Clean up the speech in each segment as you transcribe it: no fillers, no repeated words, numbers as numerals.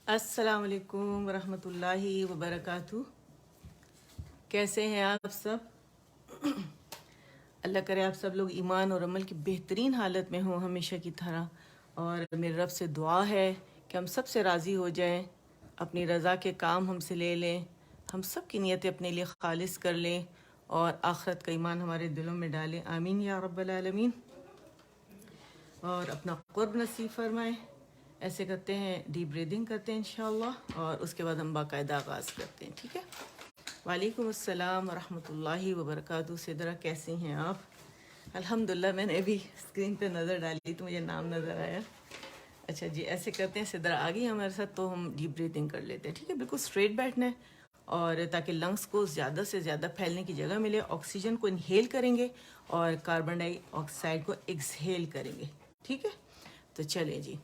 السلام علیکم ورحمۃ اللہ وبرکاتہ۔ کیسے ہیں آپ سب؟ اللہ کرے آپ سب لوگ ایمان اور عمل کی بہترین حالت میں ہوں ہمیشہ کی طرح، اور میرے رب سے دعا ہے کہ ہم سب سے راضی ہو جائیں، اپنی رضا کے کام ہم سے لے لیں، ہم سب کی نیتیں اپنے لیے خالص کر لیں اور آخرت کا ایمان ہمارے دلوں میں ڈالیں، آمین یا رب العالمین، اور اپنا قرب نصیب فرمائیں۔ ایسے کرتے ہیں، ڈیپ بریدنگ کرتے ہیں انشاءاللہ، اور اس کے بعد ہم باقاعدہ آغاز کرتے ہیں، ٹھیک ہے؟ وعلیکم السلام ورحمۃ اللہ وبرکاتہ۔ سدرا کیسی ہیں آپ؟ الحمدللہ، میں نے ابھی اسکرین پہ نظر ڈالی تو مجھے نام نظر آیا۔ اچھا جی، ایسے کرتے ہیں، سدرا آ گئی ہمارے ساتھ تو ہم ڈیپ بریدنگ کر لیتے ہیں، ٹھیک ہے؟ بالکل اسٹریٹ بیٹھنا ہے، اور تاکہ لنگس کو زیادہ سے زیادہ پھیلنے کی جگہ ملے۔ آکسیجن کو انہیل کریں گے اور کاربن ڈائی آکسائڈ کو ایکسہیل کریں گے، ٹھیک ہے؟ تو چلیں جی،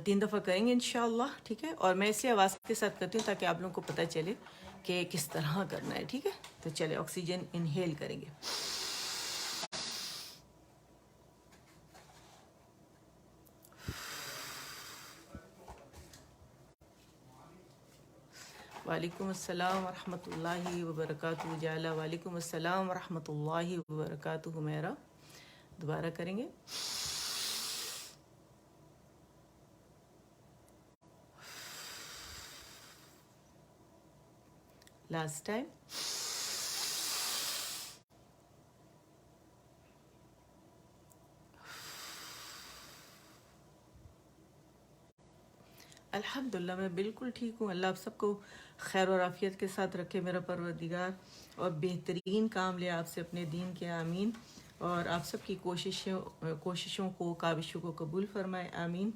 3 دفعہ کریں گے انشاءاللہ، ٹھیک ہے؟ اور میں اس لیے آواز کے ساتھ کرتی ہوں تاکہ آپ لوگوں کو پتہ چلے کہ کس طرح کرنا ہے، ٹھیک ہے؟ تو چلے، آکسیجن انہیل کریں گے۔ وعلیکم السلام ورحمۃ اللہ وبرکاتہ جالا، وعلیکم السلام ورحمۃ اللہ وبرکاتہ میرا، دوبارہ کریں گے۔ Last time. الحمدللہ میں بالکل ٹھیک ہوں، اللہ آپ سب کو خیر اور عافیت کے ساتھ رکھے میرا پروردگار، اور بہترین کام لے آپ سے اپنے دین کے، آمین، اور آپ سب کی کوششوں کو، کاوشوں کو قبول فرمائے، آمین۔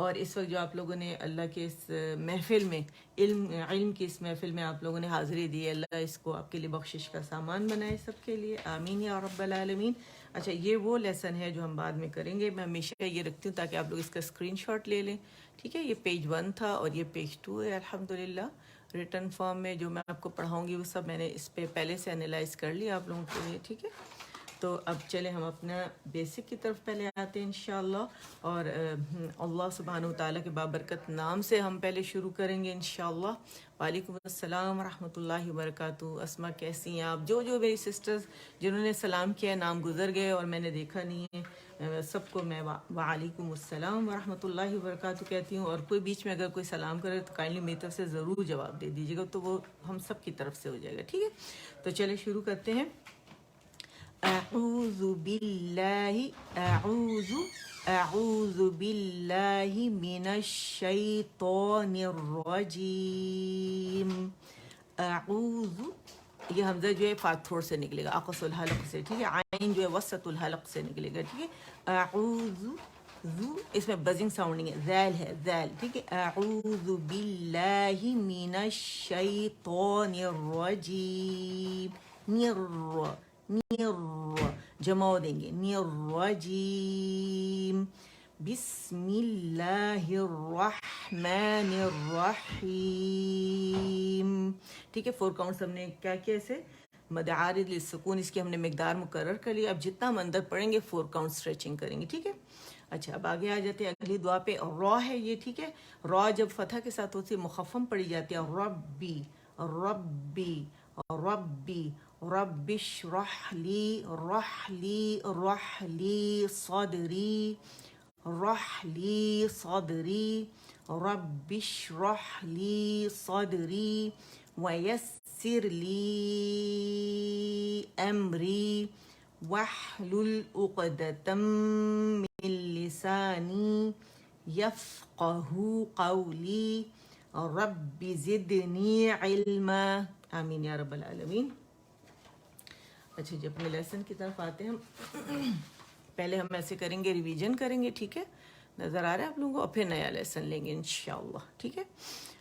اور اس وقت جو آپ لوگوں نے اللہ کے اس محفل میں، علم کی اس محفل میں آپ لوگوں نے حاضری دی ہے، اللہ اس کو آپ کے لیے بخشش کا سامان بنائے سب کے لیے، آمین یا رب العالمین۔ اچھا، یہ وہ لیسن ہے جو ہم بعد میں کریں گے، میں ہمیشہ یہ رکھتی ہوں تاکہ آپ لوگ اس کا اسکرین شاٹ لے لیں، ٹھیک ہے؟ یہ پیج 1 تھا اور یہ پیج 2 ہے، الحمدللہ۔ ریٹن فارم میں جو میں آپ کو پڑھاؤں گی وہ سب میں نے اس پہ پہلے سے انالائز کر لیا آپ لوگوں کے لیے، ٹھیک ہے؟ تو اب چلیں ہم اپنا بیسک کی طرف پہلے آتے ہیں انشاءاللہ، اور اللہ سبحانہ وتعالیٰ کے بابرکت نام سے ہم پہلے شروع کریں گے انشاءاللہ۔ وعلیکم السلام ورحمۃ اللہ وبرکاتہ۔ اسما کیسی ہیں آپ؟ جو میری سسٹرز جنہوں نے سلام کیا، نام گزر گئے اور میں نے دیکھا نہیں ہے، سب کو میں وعلیکم السلام ورحمۃ اللہ وبرکاتہ کہتی ہوں، اور کوئی بیچ میں اگر کوئی سلام کرے تو کائنڈلی میری طرف سے ضرور جواب دے دیجیے گا، تو وہ ہم سب کی طرف سے ہو جائے گا، ٹھیک ہے؟ تو چلے شروع کرتے ہیں۔ اعوذ باللہ، اعوذ باللہ من الشیطان الرجیم۔ اعوذ، یہ حمزہ جو ہے فاتحور سے نکلے گا، اقص الحلق سے، ٹھیک ہے؟ عین جو ہے وسط الحلق سے نکلے گا، ٹھیک ہے؟ اعوذ، اس میں بزنگ ساؤنڈنگ ہے، ذیل ہے، ذیل، ٹھیک ہے؟ اعوذ باللہ من الشیطان الرجیم، جمع دیں گے، الرجیم، بسم اللہ الرحمن الرحیم، ٹھیک ہے؟ 4 کاؤنٹس ہم نے کیا کیا، اسے مد عارض للسکون، اس کی ہم نے مقدار مقرر کر لی۔ اب جتنا ہم اندر پڑھیں گے 4 کاؤنٹ اسٹریچنگ کریں گے، ٹھیک ہے؟ اچھا، اب آگے آ جاتے ہیں اگلی دعا پہ۔ را ہے یہ، ٹھیک ہے؟ را جب فتح کے ساتھ ہوتی ہے مخفم پڑھی جاتی ہے، ربی، ربی، ربی، رب اشرح لی صدری، صدری، رب اشرح لی صدری ویسر لی امری واحلل عقدۃ من لسانی یفقہوا قولی رب زدنی علما، آمین یا رب العالمین۔ اچھا جی، اپنے لیسن کی طرف آتے ہیں ہم۔ پہلے ہم ایسے کریں گے، ریویژن کریں گے، ٹھیک ہے؟ نظر آ رہا ہے آپ لوگوں کو؟ اور پھر نیا لیسن لیں گے انشاءاللہ، ٹھیک ہے؟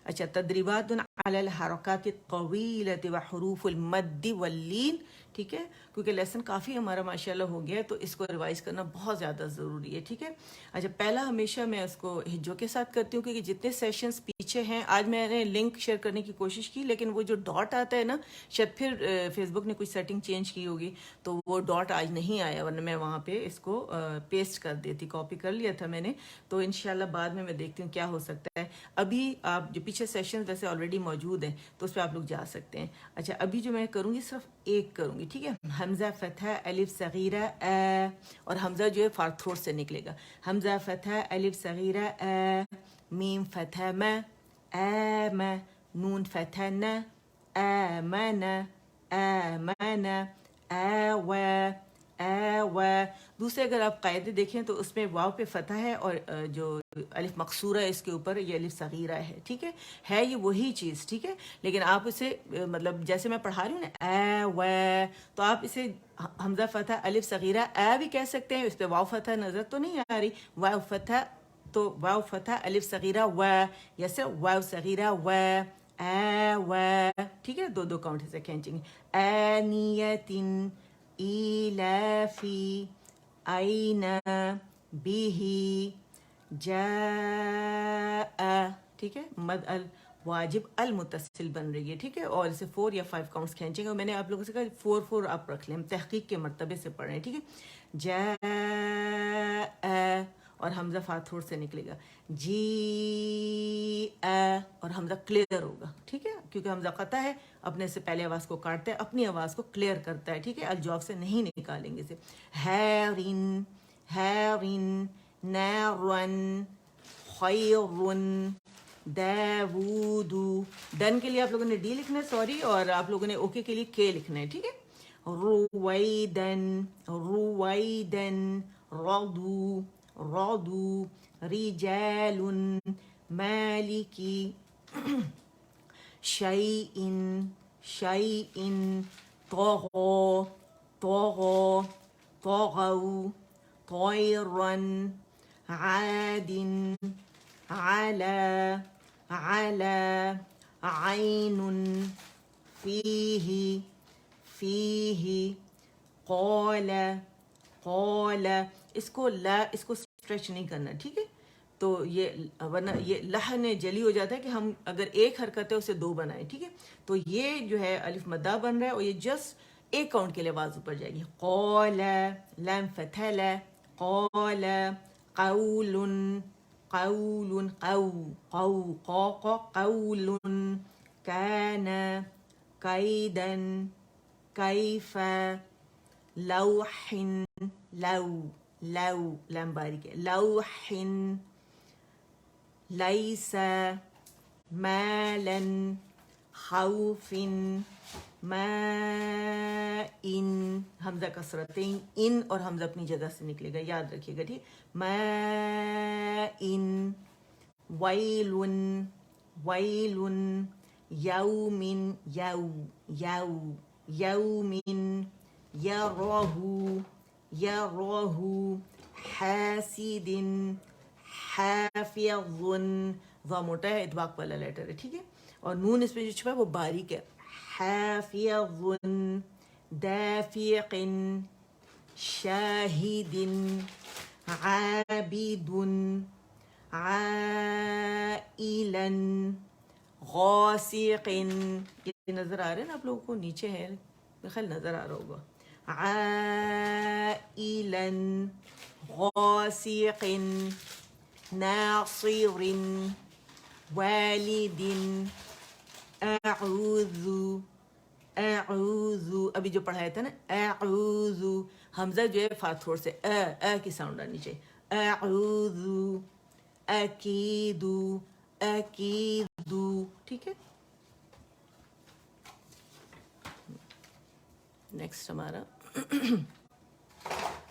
اچھا، تدریبات علی الحرکات الطویلۃ وحروف المد واللین، ٹھیک ہے، کیونکہ لیسن کافی ہمارا ماشاءاللہ ہو گیا ہے، تو اس کو ریوائز کرنا بہت زیادہ ضروری ہے. ٹھیک ہے. اچھا، پہلا ہمیشہ میں اس کو ہجوں کے ساتھ کرتی ہوں، کیونکہ جتنے سیشنز پیچھے ہیں، آج میں نے لنک شیئر کرنے کی کوشش کی، لیکن وہ جو ڈاٹ آتا ہے نا، شاید پھر فیس بک نے کچھ سیٹنگ چینج کی ہوگی، تو وہ ڈاٹ آج نہیں آیا، ورنہ میں وہاں پہ اس کو پیسٹ کر دیتی، کاپی کر لیا تھا میں نے. تو انشاءاللہ بعد میں دیکھتی ہوں کیا ہو سکتا ہے. ابھی آپ جو پیچھے سیشنز ویسے آلریڈی موجود ہیں، تو اس پہ آپ لوگ جا سکتے ہیں. اچھا، ابھی جو میں کروں گی صرف ایک کروں گی. ٹھیک ہے. حمزہ فتح الف صغیرہ اے، اور حمزہ جو ہے فار تھروٹ سے نکلے گا. حمزہ فتح الف صغیرہ اے، میم فتح م، اے م، نون فتح ن، اے من، اے من، اے و، اے و. دوسرے اگر آپ قاعدے دیکھیں تو اس میں واو پہ فتح ہے، اور جو الف مقصورہ ہے اس کے اوپر یہ الف صغیرہ ہے. ٹھیک ہے یہ وہی چیز. ٹھیک ہے. لیکن آپ اسے مطلب جیسے میں پڑھا رہی ہوں نا اے و، تو آپ اسے حمزہ فتح الف صغیرہ اے بھی کہہ سکتے ہیں. اس پہ واو فتح نظر تو نہیں آ رہی، واو فتح، تو واو فتح الف صغیرہ و، یا صرف واو صغیرہ و، اے و. ٹھیک ہے. دو کاؤنٹ سے کھینچیں گے. آنیتن، ایلافی، این، بیہی، جاء. ٹھیک ہے. مد واجب المتصل بن رہی ہے. ٹھیک ہے. اور اسے 4 یا 5 کاؤنٹس کھینچیں گے، اور میں نے آپ لوگوں سے کہا 4 آپ رکھ لیں، ہم تحقیق کے مرتبے سے پڑھ رہے ہیں. ٹھیک ہے. جاء، اور حمزہ فاتحور سے نکلے گا. جی، اور حمزہ کلیئر ہوگا. ٹھیک ہے. کیونکہ حمزہ قطع ہے، اپنے سے پہلے آواز کو کاٹتا ہے، اپنی آواز کو کلیئر کرتا ہے. ٹھیک ہے. الجوف سے نہیں نکالیں گے اسے. ہیرن، ہیرن، نارن، خیرن، داود. ڈن کے لیے آپ لوگوں نے ڈی لکھنا ہے، سوری، اور آپ لوگوں نے اوکے کے لیے کے لکھنا ہے. ٹھیک ہے. رویدن، رویدن، رضو، رضو، رجال، مالکی، شیئن، شیئن، طغى، طغى، طغوا، طيرا، عاد، على، على، عين، فيه، فيه، قال، قال. اس کو اسٹریچ نہیں کرنا. ٹھیک ہے. تو یہ ورنہ یہ لحن جلی ہو جاتا ہے کہ ہم اگر ایک حرکت ہے اسے 2 بنائیں. ٹھیک ہے. تو یہ جو ہے الف مدہ بن رہا ہے، اور یہ جسٹ ایک کاؤنٹ کے لیے آواز اوپر جائے گی. قال، لام فتح ل، قال، قول، قول، قول، كان، كيدا، كيف، لوح، لو، لام باریک ہے. لوح، ليس، مالا، خوف، ماء. حمزہ کسرتین، ان اور حمزہ اپنی جگہ سے نکلے گا، یاد رکھیے گا. ٹھیک. ماء، ویل، ویل، یوم، یوم، یرہ، یرہ، حاسد، حافظ. ضا موٹا ہے، اطباق والا لیٹر ہے. ٹھیک ہے. اور نون اس پہ جو چھپا ہے وہ باریک ہے. حافظ، دافق، شاہد، عابد، عائلا، غاسق. یہ نظر آ رہے ہیں نا آپ لوگوں کو؟ نیچے ہے، خیال نظر آ رہا ہوگا. عائلا، غاسق، ناصر، والد، اعوذ، اعوذ. ابھی جو پڑھایا تھا نا اعوذ، حمزہ جو ہے فاتحور سے اے کی ساؤنڈ آنی چاہیے. اعوذ، اکید، اکید. ٹھیک ہے. نیکسٹ ہمارا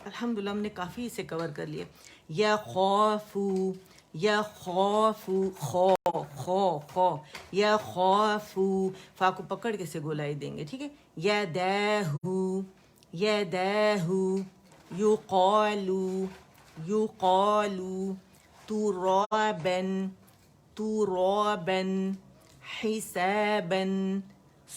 الحمدللہ ہم نے کافی اسے کور کر لیا. یا خوفو، یا خوفو، خو، یا خوفو. فا کو پکڑ کے سے گولائی دیں گے. ٹھیک ہے. یا داہو، یا داہو، یقالو، یقالو، ترابن، ترابن، حسابن،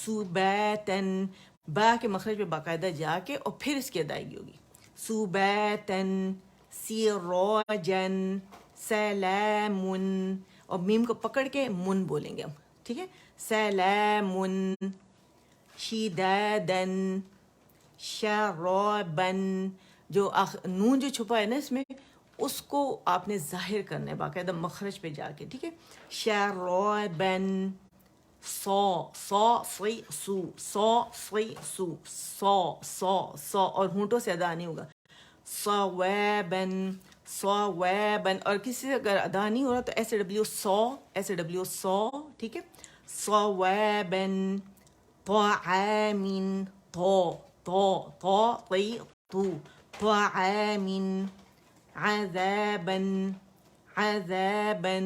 سباتن. با کے مخرج پہ باقاعدہ جا کے اور پھر اس کی ادائیگی ہوگی. صباتن سراجن سلامن، اور میم کو پکڑ کے من بولیں گے ہم. ٹھیک ہے، سلامن شدادن شرابن. جو نون جو چھپا ہے نا اس میں، اس کو آپ نے ظاہر کرنا ہے باقاعدہ مخرج پہ جا کے. ٹھیک ہے، شرابن سی سو اور ہونٹوں سے ادا نہیں ہوگا. صوابن اور کسی سے اگر ادا نہیں ہو رہا تو ایس ڈبلیو سو. ٹھیک ہے، صوابن طعامن طعامن عذابن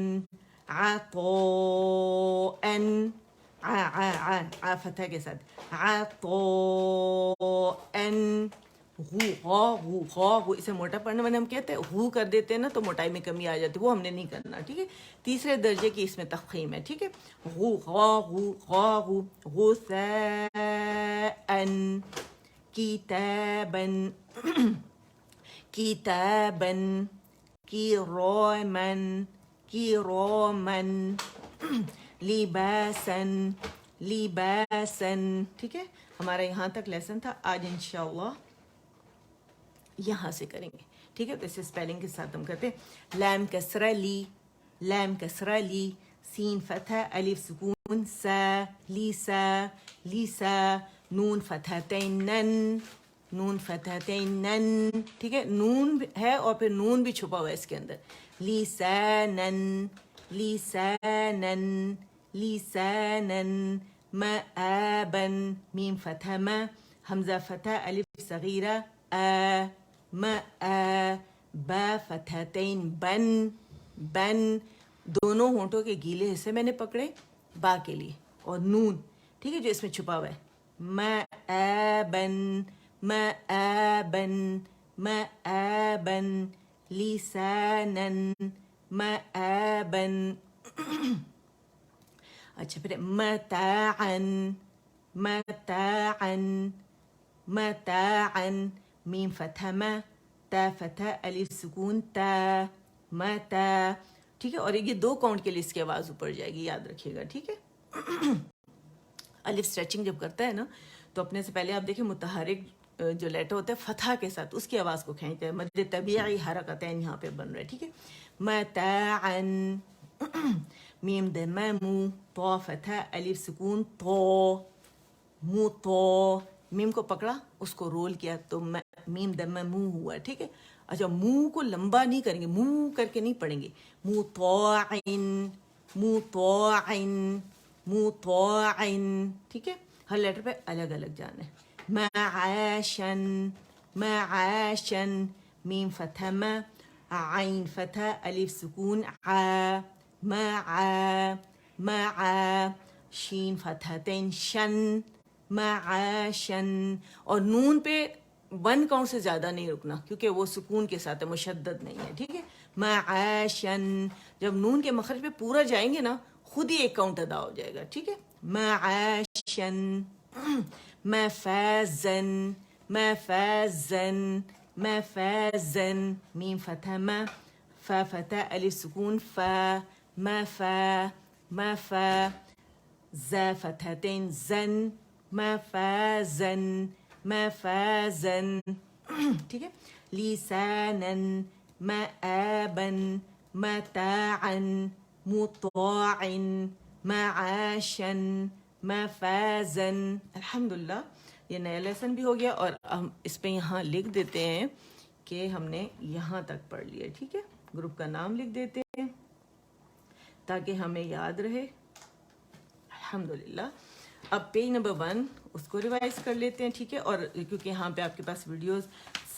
عطاءن فتح کے ساتھ عطاءن غو اسے موٹا پڑھنے والے ہم کہتے ہیں غو کر دیتے ہیں نا تو موٹائی میں کمی آ جاتی ہے، وہ ہم نے نہیں کرنا. ٹھیک ہے، تیسرے درجے کی اس میں تفخیم ہے. ٹھیک ہے، غثاءن کتابن کیرومن لباسن. ٹھیک ہے، ہمارا یہاں تک لیسن تھا. آج انشاءاللہ یہاں سے کریں گے. ٹھیک ہے، تو اسے اسپیلنگ کے ساتھ ہم کرتے ہیں. لام کسرہ لی سین فتح الف سکون سا لیسا نون فتحتین نن. ٹھیک ہے، نون ہے اور پھر نون بھی چھپا ہوا ہے اس کے اندر. لیسانن مآبن میم فتح ما حمزہ فتح الف صغیرہ با فتحتین بن. دونوں ہونٹوں کے گیلے حصے میں نے پکڑے با کے لیے، اور نون ٹھیک ہے جو اس میں چھپا ہوا ہے مآبن لسانن مآبن. اچھا پھر متاعن میم فتح ما تا فتح الف سکون تا متا. ٹھیک ہے، اور یہ 2 کاؤنٹ کے لیے اس کی آواز اوپر جائے گی، یاد رکھیے گا. ٹھیک ہے، الف اسٹریچنگ جب کرتا ہے نا تو اپنے سے پہلے آپ دیکھیں متحرک جو لیٹر ہوتا ہے فتح کے ساتھ اس کی آواز کو کھینچتے ہیں. مد طبیعی حرکتین یہاں پہ بن رہے. ٹھیک ہے، متاعن میم دمہ مو تو فتح الف سکون تو میم کو پکڑا اس کو رول کیا تو میم دمہ مو ہوا. ٹھیک ہے، اچھا منہ کو لمبا نہیں کریں گے، منہ کر کے نہیں پڑھیں گے. مطاعن. ٹھیک ہے، ہر لیٹر پہ الگ الگ جانا ہے. معاشن میم فتح ما عین فتح الف سکون مع شین فتحتین شن معاشن. اور نون پہ 1 کاؤنٹ سے زیادہ نہیں رکنا کیونکہ وہ سکون کے ساتھ ہے، مشدد نہیں ہے. ٹھیک ہے، معاشن جب نون کے مخرج پہ پورا جائیں گے نا خود ہی 1 کاؤنٹ ادا ہو جائے گا. ٹھیک ہے، معاشن مفازن میم فتح ما فا فتح الف سکون مفا زا فتحتین زن مفازن. ٹھیک ہے، لسانن مآبن متاعن مطاعن معاشن مفازن. الحمدللہ یہ نیا لیسن بھی ہو گیا، اور ہم اس پہ یہاں لکھ دیتے ہیں کہ ہم نے یہاں تک پڑھ لیا. ٹھیک ہے، گروپ کا نام لکھ دیتے ہیں تاکہ ہمیں یاد رہے. الحمدللہ اب پیج نمبر 1 اس کو ریوائز کر لیتے ہیں. ٹھیک ہے، اور کیونکہ یہاں پہ آپ کے پاس ویڈیوز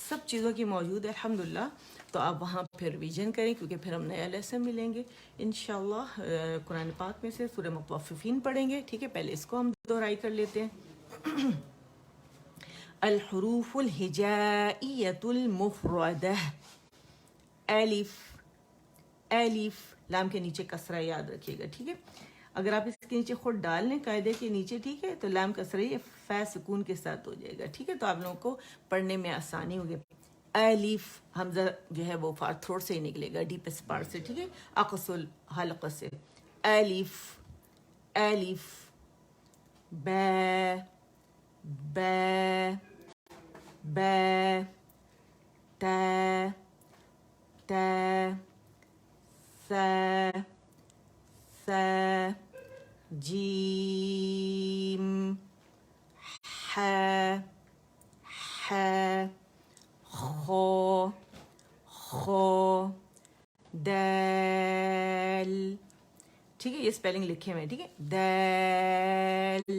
سب چیزوں کی موجود ہے الحمدللہ، تو آپ وہاں پھر ریویژن کریں کیونکہ پھر ہم نیا لیسن ملیں گے انشاءاللہ. قرآن پاک میں سے سورہ مطففین پڑھیں گے. ٹھیک ہے، پہلے اس کو ہم دہرائی کر لیتے ہیں. الحروف الہجائیۃ المفردہ. الف لام کے نیچے کسرہ یاد رکھیے گا. ٹھیک ہے، اگر آپ اس کے نیچے خود ڈال لیں قاعدے کے نیچے, ٹھیک ہے. تو لام کسرہ یہ فے سکون کے ساتھ ہو جائے گا, ٹھیک ہے. تو آپ لوگوں کو پڑھنے میں آسانی ہوگی. الف حمزہ جو ہے وہ فار تھروٹ سے ہی نکلے گا, ڈیپسٹ پارٹ سے, ٹھیک ہے, اقص الحلق سے. الف الف با با با تا تا ثا ثا جیم ح ح خو خو دال, ٹھیک ہے. یہ اسپیلنگ لکھے ہوئے ہیں, ٹھیک ہے. دال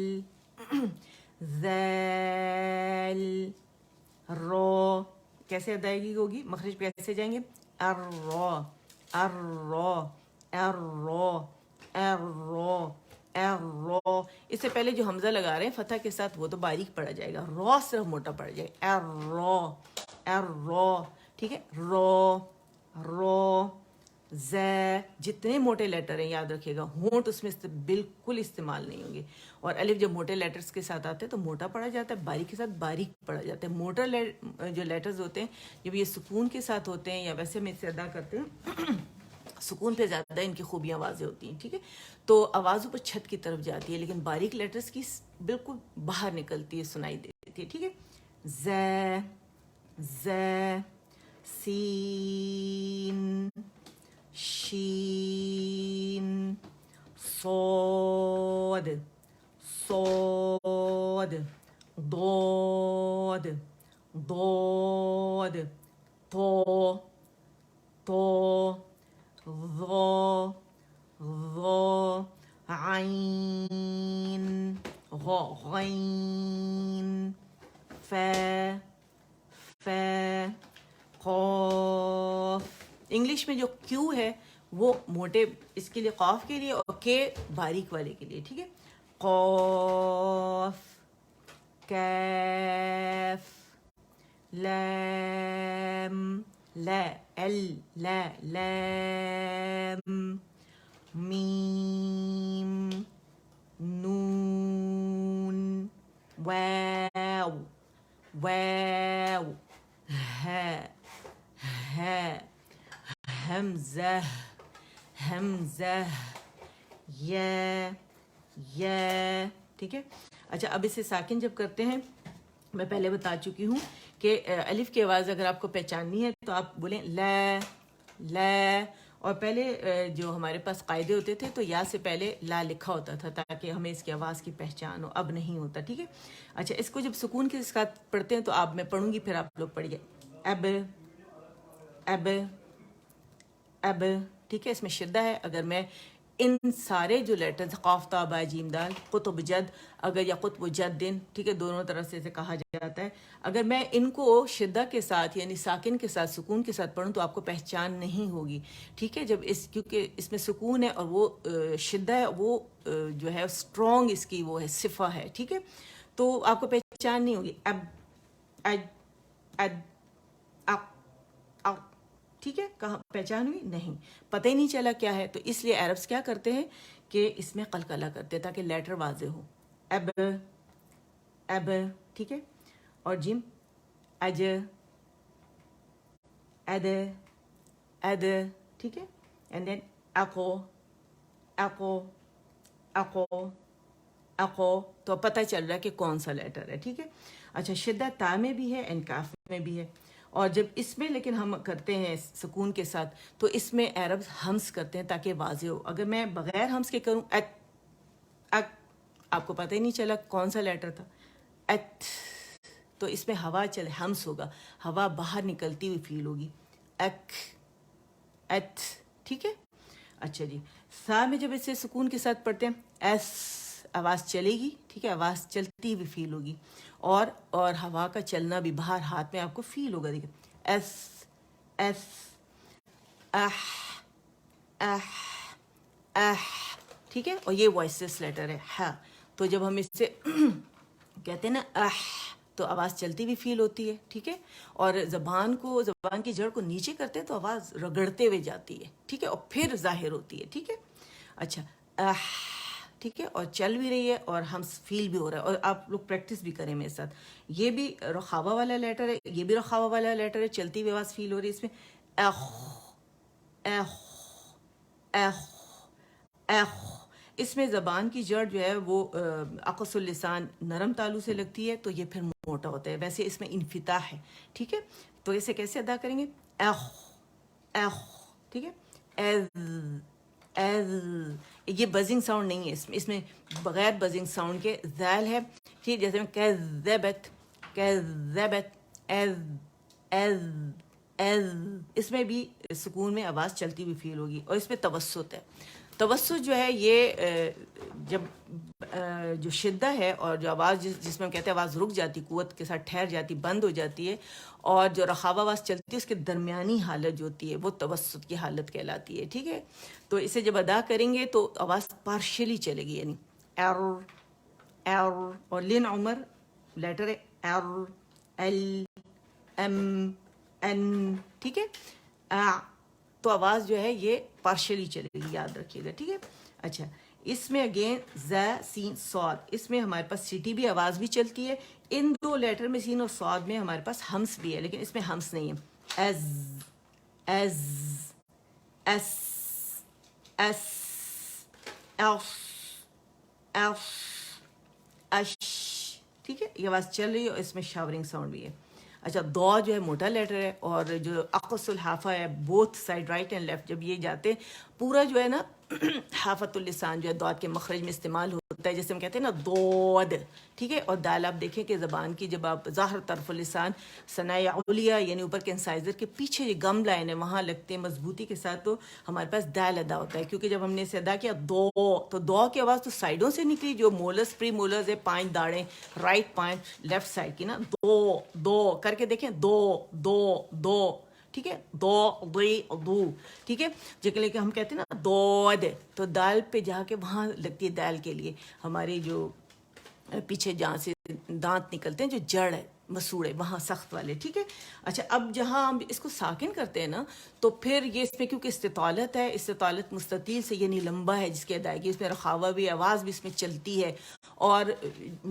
ذال رو, کیسے ادائیگی ہوگی, مخرج پہ کیسے جائیں گے, الرو الرو الرو الرو الرو. اس سے پہلے جو حمزہ لگا رہے ہیں فتح کے ساتھ وہ تو باریک پڑا جائے گا, رو صرف موٹا پڑ جائے گا, الرو الرو, ٹھیک ہے. رو رو ز, جتنے موٹے لیٹر ہیں یاد رکھیے گا, ہونٹ اس میں بالکل استعمال نہیں ہوں گے. اور الف جب موٹے لیٹرز کے ساتھ آتے ہیں تو موٹا پڑا جاتا ہے, باریک کے ساتھ باریک پڑا جاتا ہے. موٹر جو لیٹرز ہوتے ہیں جب یہ سکون کے ساتھ ہوتے ہیں یا ویسے میں اسے ادا کرتے ہیں سکون پہ زیادہ ان کی خوبیاں واضح ہوتی ہیں, ٹھیک ہے. تو آواز اوپر چھت کی طرف جاتی ہے لیکن باریک لیٹرز کی بالکل باہر نکلتی ہے, سنائی دیتی ہے, ٹھیک ہے. ز ز سین شین صاد صاد ضاد ضاد طو طو ظا ظا عین غا غین فا فا قاف. انگلش میں جو کیو ہے وہ موٹے اس کے لیے, قاف کے لیے, اور کے باریک والے کے لیے, ٹھیک ہے. قاف کاف لام لا ال لا لام میم نون واو واو ها ها حمزہ حمزہ یا یا, ٹھیک ہے. اچھا اب اسے ساکن جب کرتے ہیں, میں پہلے بتا چکی ہوں کہ الف کی آواز اگر آپ کو پہچاننی ہے تو آپ بولیں لا لا, اور پہلے جو ہمارے پاس قاعدے ہوتے تھے تو یا سے پہلے لا لکھا ہوتا تھا تاکہ ہمیں اس کی آواز کی پہچان ہو, اب نہیں ہوتا, ٹھیک ہے. اچھا اس کو جب سکون کے ساتھ پڑھتے ہیں تو آپ, میں پڑھوں گی پھر آپ لوگ پڑھیے. اب اب اب, ٹھیک ہے. اس میں شدہ ہے. اگر میں ان سارے جو لیٹرز قاف تا با جیم دال قطب جد, اگر یا قطب جد دن, ٹھیک ہے, دونوں طرف سے اسے کہا جاتا ہے, اگر میں ان کو شدہ کے ساتھ یعنی ساکن کے ساتھ سکون کے ساتھ پڑھوں تو آپ کو پہچان نہیں ہوگی, ٹھیک ہے. جب کیونکہ اس میں سکون ہے اور وہ شدہ ہے, وہ جو ہے اسٹرانگ اس کی وہ ہے صفہ ہے, ٹھیک ہے, تو آپ کو پہچان نہیں ہوگی. اب اج اد اق اق, ٹھیک ہے. کہاں پہچان ہوئی نہیں, پتہ ہی نہیں چلا کیا ہے. تو اس لیے عربس کیا کرتے ہیں کہ اس میں قلقلہ کرتے ہیں تاکہ لیٹر واضح ہو. اب اب, ٹھیک ہے. اور جیم اج اد اد, ٹھیک ہے. اینڈ دین اقو اقو اقو اقو, تو پتہ چل رہا ہے کہ کون سا لیٹر ہے, ٹھیک ہے. اچھا شدہ تا میں بھی ہے اینڈ کاف میں بھی ہے. اور جب اس میں لیکن ہم کرتے ہیں سکون کے ساتھ تو اس میں عربز ہمس کرتے ہیں تاکہ واضح ہو. اگر میں بغیر ہمس کے کروں ات اک, آپ کو پتہ ہی نہیں چلا کون سا لیٹر تھا. ات, تو اس میں ہوا چل ہمس ہوگا, ہوا باہر نکلتی ہوئی فیل ہوگی. اک ات, ٹھیک ہے. اچھا جی, سا میں جب اسے سکون کے ساتھ پڑھتے ہیں ایس, آواز چلے گی, ٹھیک ہے, آواز چلتی ہوئی فیل ہوگی, اور ہوا کا چلنا بھی باہر ہاتھ میں آپ کو فیل ہوگا. دیکھیں ایس ایس اح اح اح, ٹھیک ہے. اور یہ وائسلیس لیٹر ہے ہاں. تو جب ہم اس سے کہتے ہیں نا اح, تو آواز چلتی بھی فیل ہوتی ہے, ٹھیک ہے. اور زبان کی جڑ کو نیچے کرتے ہیں تو آواز رگڑتے ہوئے جاتی ہے, ٹھیک ہے, اور پھر ظاہر ہوتی ہے, ٹھیک ہے. اچھا اح, ٹھیک ہے، اور چل بھی رہی ہے اور ہم فیل بھی ہو رہا ہے، اور آپ لوگ پریکٹس بھی کریں میرے ساتھ. یہ بھی رخاوہ والا لیٹر ہے، یہ بھی رخاوہ والا لیٹر ہے، چلتی ہوئی آواز فیل ہو رہی ہے اس میں. اخ اخ اخ اخ. اس میں زبان کی جڑ جو ہے وہ اقص اللسان نرم تالو سے لگتی ہے، تو یہ پھر موٹا ہوتا ہے. ویسے اس میں انفتاح ہے، ٹھیک ہے. تو اسے کیسے ادا کریں گے؟ اخ اخ، ٹھیک ہے. ایز ایز. یہ بزنگ ساؤنڈ نہیں ہے اس میں بغیر بزنگ ساؤنڈ کے ذیل ہے، ٹھیک. جیسے میں کذبت کذبت. ایز ایز ایز. اس میں بھی سکون میں آواز چلتی ہوئی فیل ہوگی، اور اس میں توسط ہے. توسط جو ہے یہ جب جو شدہ ہے اور جو آواز جس میں ہم کہتے ہیں آواز رک جاتی، قوت کے ساتھ ٹھہر جاتی، بند ہو جاتی ہے، اور جو رخاوہ آواز چلتی ہے اس کے درمیانی حالت جو ہوتی ہے وہ توسط کی حالت کہلاتی ہے، ٹھیک ہے. تو اسے جب ادا کریں گے تو آواز پارشلی چلے گی، یعنی ایرر ایرر. اور لن عمر لیٹر ہے، ایرر ایل ایم این، ٹھیک ہے. تو آواز جو ہے یہ پارشلی چلے گی، یاد رکھیے گا، ٹھیک ہے. اچھا، اس میں اگین ز سین صاد، اس میں ہمارے پاس سیٹی بھی آواز بھی چلتی ہے. ان دو لیٹر میں سین اور صاد میں ہمارے پاس ہمس بھی ہے، لیکن اس میں ہمس نہیں ہے. ایز ایز ایس ایس ایف ایف اش، ٹھیک ہے. یہ آواز چل رہی ہے اور اس میں شاورنگ ساؤنڈ بھی ہے. اچھا، دو جو ہے موٹا لیٹر ہے، اور جو اقص الحافہ ہے both side right and left جب یہ جاتے پورا جو ہے نا حافت اللسان جو ہے دود کے مخرج میں استعمال ہوتا ہے، جیسے ہم کہتے ہیں نا دود، ٹھیک ہے. اور دال آپ دیکھیں کہ زبان کی جب آپ ظاہر طرف اللسان ثناء علیہ یعنی اوپر کے انسائزر کے پیچھے جو گم لائن ہے وہاں لگتے ہیں مضبوطی کے ساتھ، تو ہمارے پاس دال ادا ہوتا ہے. کیونکہ جب ہم نے اسے ادا کیا دو، تو دو کی آواز تو سائڈوں سے نکلی، جو مولرز پری مولرز ہے 5 داڑیں رائٹ 5 لیفٹ سائڈ کی نا، دو دو کر کے دیکھیں، دو دو دو، ٹھیک ہے. دو دی دو، ٹھیک ہے. جیسے کہ ہم کہتے ہیں نا دود، تو دال پہ جا کے وہاں لگتی ہے دال کے لیے ہماری جو پیچھے جہاں سے دانت نکلتے ہیں جو جڑ ہے مسوڑے وہاں سخت والے، ٹھیک ہے. اچھا، اب جہاں ہم اس کو ساکن کرتے ہیں نا، تو پھر یہ اس میں کیونکہ استطالت ہے، استطالت مستطیل سے یعنی لمبا ہے جس کی ادائیگی، اس میں رخاوہ بھی آواز بھی اس میں چلتی ہے، اور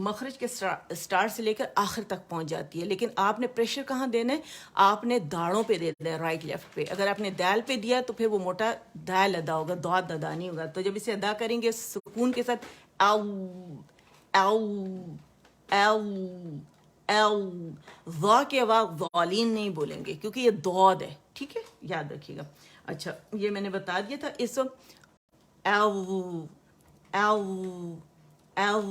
مخرج کے سٹارٹ سے لے کر آخر تک پہنچ جاتی ہے. لیکن آپ نے پریشر کہاں دینا ہے؟ آپ نے داڑوں پہ دینا ہے، رائٹ لیفٹ پہ. اگر آپ نے دال پہ دیا تو پھر وہ موٹا دال ادا ہوگا، دعات ادا نہیں ہوگا. تو جب اسے ادا کریں گے سکون کے ساتھ، او او او او. ضا کی آواز ضالین نہیں بولیں گے کیونکہ یہ دود ہے، ٹھیک ہے، یاد رکھیے گا. اچھا، یہ میں نے بتا دیا تھا. اس او او او.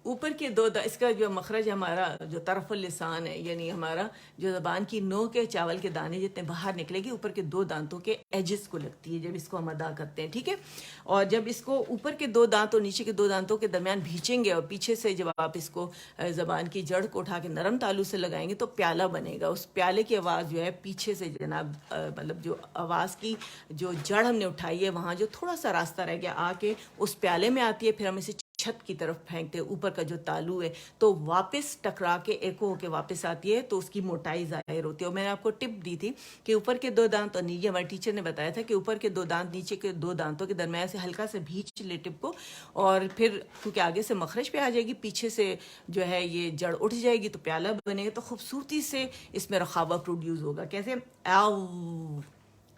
اوپر کے دو اس کا جو مخرج ہمارا جو طرف اللسان ہے، یعنی ہمارا جو زبان کی نو کے چاول کے دانے جتنے باہر نکلے گی، اوپر کے دو دانتوں کے ایجز کو لگتی ہے جب اس کو ہم ادا کرتے ہیں، ٹھیک ہے. اور جب اس کو اوپر کے دو دانت اور نیچے کے دو دانتوں کے درمیان بھینچیں گے، اور پیچھے سے جب آپ اس کو زبان کی جڑ کو اٹھا کے نرم تالو سے لگائیں گے تو پیالہ بنے گا. اس پیالے کی آواز جو ہے پیچھے سے جناب مطلب جو آواز کی جو جڑ ہم نے اٹھائی ہے وہاں جو تھوڑا سا راستہ رہ گیا آ کے اس پیالے میں آتی ہے، پھر ہم اسے چھت کی طرف پھینکتے ہیں، اوپر کا جو تالو ہے تو واپس ٹکرا کے ایکو ہو کے واپس آتی ہے، تو اس کی موٹائی ظاہر ہوتی ہے. اور میں نے آپ کو ٹپ دی تھی کہ اوپر کے دو دانت، اور نیچے ہمارے ٹیچر نے بتایا تھا کہ اوپر کے دو دانت نیچے کے دو دانتوں کے درمیان سے ہلکا سے بھینچ لے ٹپ کو، اور پھر کیونکہ آگے سے مخرج پہ آ جائے گی، پیچھے سے جو ہے یہ جڑ اٹھ جائے گی تو پیالہ بنے گا، تو خوبصورتی سے اس میں رخاوہ پروڈیوس ہوگا. کیسے؟ او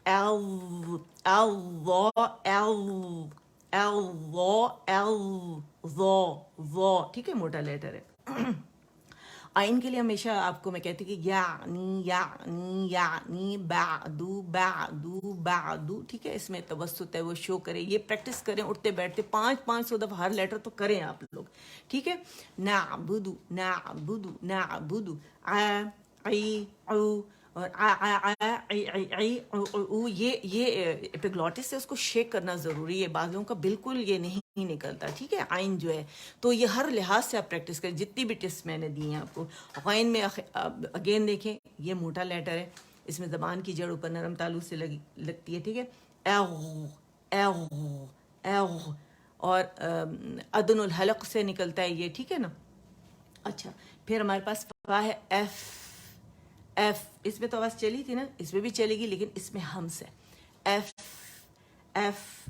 او او او او، ٹھیک ہے، موٹا لیٹر ہے. آئین کے لیے ہمیشہ آپ کو میں کہتی کہ یعنی یعنی یعنی بعدو بعدو بعدو، ٹھیک ہے. اس میں توسط ہے وہ شو کرے، یہ پریکٹس کریں اٹھتے بیٹھتے 500 دفعہ ہر لیٹر تو کریں آپ لوگ، ٹھیک ہے. نعبدو نعبدو نعبدو، عی او، اور یہ ایپیگلوٹس سے اس کو شیک کرنا ضروری ہے، بعض لوگوں کا بالکل یہ نہیں نکلتا، ٹھیک ہے. آئین جو ہے تو یہ ہر لحاظ سے آپ پریکٹس کریں، جتنی بھی ٹپس میں نے دی ہیں آپ کو. آئین میں اگین دیکھیں یہ موٹا لیٹر ہے، اس میں زبان کی جڑ اوپر نرم تالو سے لگتی ہے، ٹھیک ہے. ایغ ایغ، اور ادن الحلق سے نکلتا ہے یہ، ٹھیک ہے نا. اچھا، پھر ہمارے پاس فا ہے ایف ایف. اس میں تو آواز چلی تھی نا، اس میں بھی چلے گی لیکن اس میں ہمس ہے. ایف ایف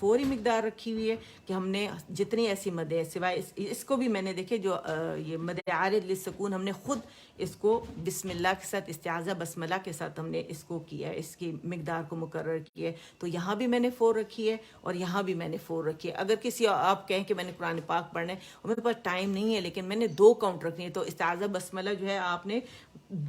4 ہی مقدار رکھی ہوئی ہے کہ ہم نے جتنی ایسی مدیں سوائے اس کو بھی میں نے دیکھے جو یہ مد عارض للسکون ہم نے خود اس کو بسم اللہ کے ساتھ استعاذہ بسملہ کے ساتھ ہم نے اس کو کیا ہے, اس کی مقدار کو مقرر کیا ہے. تو یہاں بھی میں نے 4 رکھی ہے اور یہاں بھی میں نے 4 رکھی ہے. اگر کسی آپ کہیں کہ میں نے قرآن پاک پڑھنا ہے اور میرے پاس ٹائم نہیں ہے لیکن میں نے 2 کاؤنٹ رکھنی ہے, تو استعاذہ بسملہ جو ہے آپ نے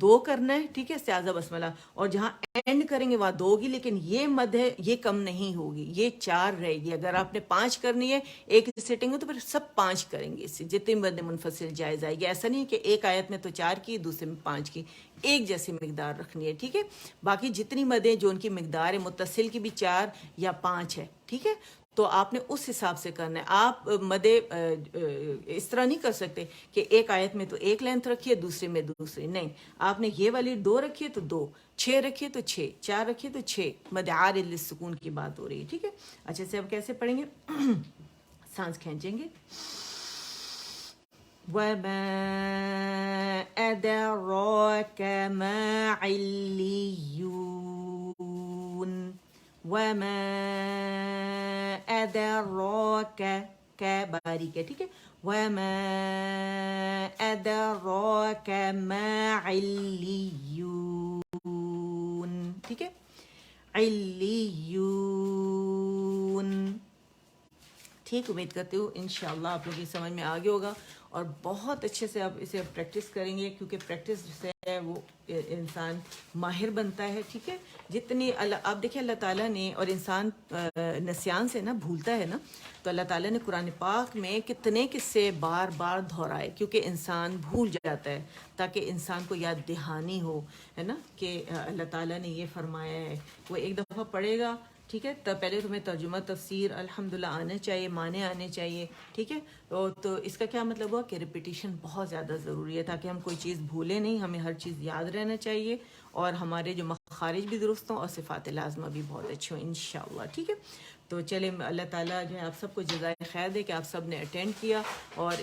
2 کرنا ہے, ٹھیک ہے, استعاذہ بسملہ, اور جہاں اینڈ کریں گے وہاں 2 ہوگی, لیکن یہ مد ہے یہ کم نہیں ہوگی, یہ 4 رہے گی. اگر آپ نے 5 کرنی ہے ایک سیٹنگ میں تو پھر سب 5 کریں گے, اس سے جتنی مد منفصل جائز آئے گی. ایسا نہیں کہ ایک آیت میں تو 4 کی دوسرے میں 5 کی, ایک جیسی مقدار رکھنی ہے, ٹھیک ہے. باقی جتنی مدیں جو ان کی مقدار ہے متصل کی بھی 4 یا 5 ہے, ٹھیک ہے, تو آپ نے اس حساب سے کرنا ہے. آپ مدے اس طرح نہیں کر سکتے کہ ایک آیت میں تو ایک لینتھ رکھیے دوسرے میں دوسری, نہیں, آپ نے یہ والی 2 رکھیے تو 2, 6 رکھیے تو 6, 4 رکھیے تو 6, مد عارض للسکون کی بات ہو رہی ہے, ٹھیک ہے. اچھا سے اب کیسے پڑھیں گے؟ سانس کھینچیں گے. وَمَا أَدْرَاكَ مَا عِلِّيُّونَ. وَمَا أَدْرَاكَ کا باریک ہے, ٹھیک ہے. وَمَا أَدْرَاكَ مَا عِلِّيُّونَ, ٹھیک ہے. عِلِّيُّونَ, ٹھیک. امید کرتی ہوں انشاءاللہ آپ لوگوں کی سمجھ میں آ گیا ہوگا اور بہت اچھے سے آپ اسے پریکٹس کریں گے, کیونکہ پریکٹس سے وہ انسان ماہر بنتا ہے, ٹھیک ہے. جتنی آپ دیکھیں اللہ تعالیٰ نے, اور انسان نسیان سے نا بھولتا ہے نا, تو اللہ تعالیٰ نے قرآن پاک میں کتنے قصے بار بار دہرائے, کیونکہ انسان بھول جاتا ہے, تاکہ انسان کو یاد دہانی ہو, ہے نا, کہ اللہ تعالیٰ نے یہ فرمایا ہے. وہ ایک دفعہ پڑھے گا, ٹھیک ہے, تو پہلے تمہیں ترجمہ تفسیر الحمدللہ آنا چاہیے, معنی آنے چاہیے, ٹھیک ہے. تو اس کا کیا مطلب ہوا کہ ریپیٹیشن بہت زیادہ ضروری ہے, تاکہ ہم کوئی چیز بھولیں نہیں, ہمیں ہر چیز یاد رہنا چاہیے, اور ہمارے جو مخارج بھی درست ہوں اور صفات لازمہ بھی بہت اچھے ہوں انشاءاللہ, ٹھیک ہے. تو چلے اللہ تعالیٰ جو ہے آپ سب کو جزائے خیر دے کہ آپ سب نے اٹینڈ کیا, اور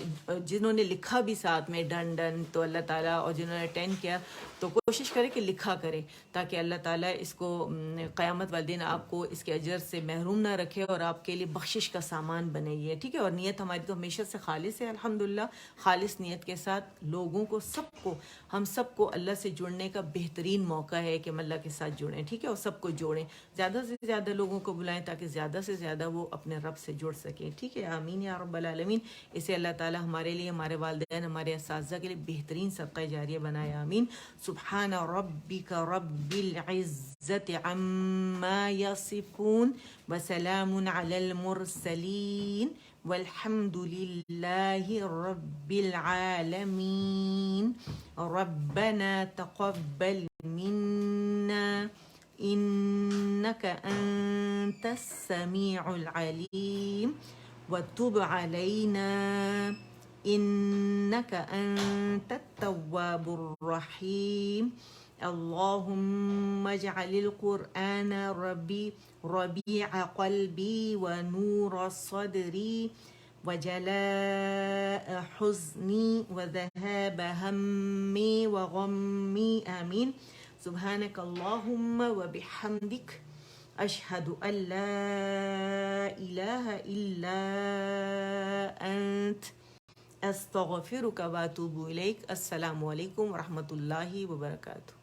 جنہوں نے لکھا بھی ساتھ میں ڈن ڈن, تو اللہ تعالیٰ, اور جنہوں نے اٹینڈ کیا تو کوشش کرے کہ لکھا کرے, تاکہ اللہ تعالیٰ اس کو قیامت والے دن آپ کو اس کے اجر سے محروم نہ رکھے اور آپ کے لیے بخشش کا سامان بنے یہ, ٹھیک ہے. اور نیت ہماری تو ہمیشہ سے خالص ہے الحمدللہ. خالص نیت کے ساتھ لوگوں کو, سب کو, ہم سب کو اللہ سے جڑنے کا بہترین موقع ہے کہ ہم اللہ کے ساتھ جڑیں, ٹھیک ہے, اور سب کو جوڑیں, زیادہ سے زیادہ لوگوں کو بلائیں تاکہ زیادہ سے زیادہ وہ اپنے رب سے جڑ سکیں, ٹھیک ہے. آمین یا رب العالمین. اسے اللہ تعالیٰ ہمارے لیے, ہمارے والدین, ہمارے اساتذہ کے لیے بہترین صدقہ جاریہ بنائے, آمین. سبحان ربک رب العزت عما یصفون وسلام علی المرسلین والحمد للہ رب العالمین. ربنا تقبل منا إنك أنت السميع العليم وتب علينا إنك أنت التواب الرحيم. اللهم اجعل القرآن ربيع قلبي ونور صدري وجلاء حزني وذهاب همي وغمي, آمين. سبحانك اللهم وبحمدك أشهد أن لا إله إلا أنت أستغفرك وأتوب إليك. السلام عليكم ورحمة الله وبركاته.